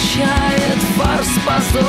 означает фарс-позор.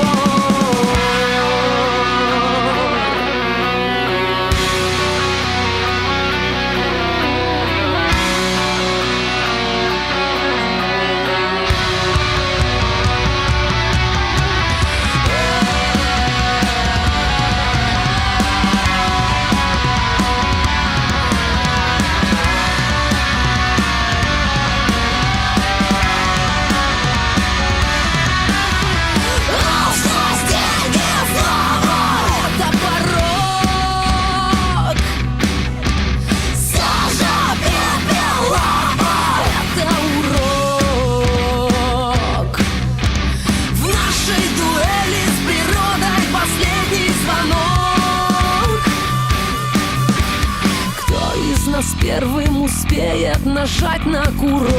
Первым успеет нажать на курок.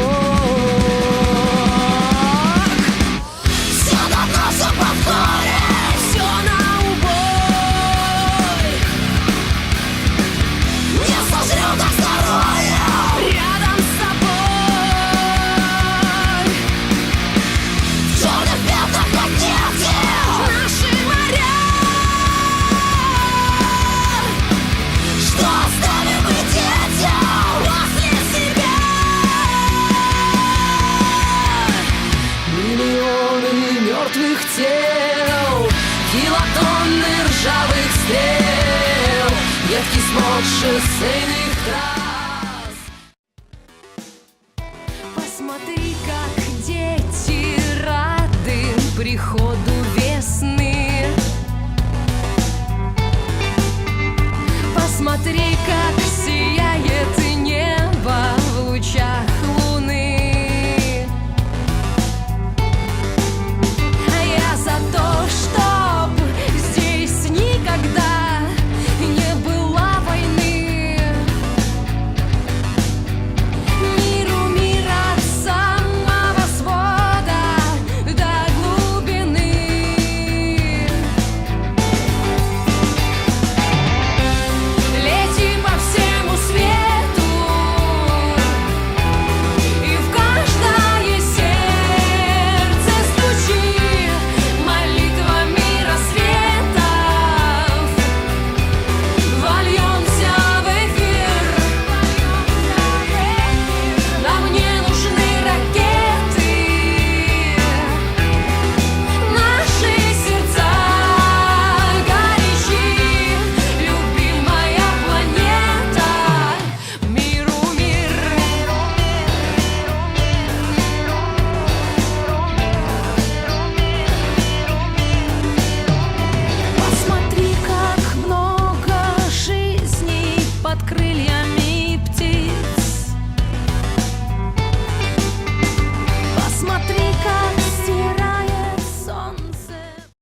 Все на нашем подходе, все на убой. Не сожрем так здоровье рядом с собой. В черных пятнах от нефти наши моря. Что оставим мы детям после себя? Миллионы мертвых тел, килотонны ржавых стрел, едкий смог шоссейных трасс. Посмотри, как дети рады приходу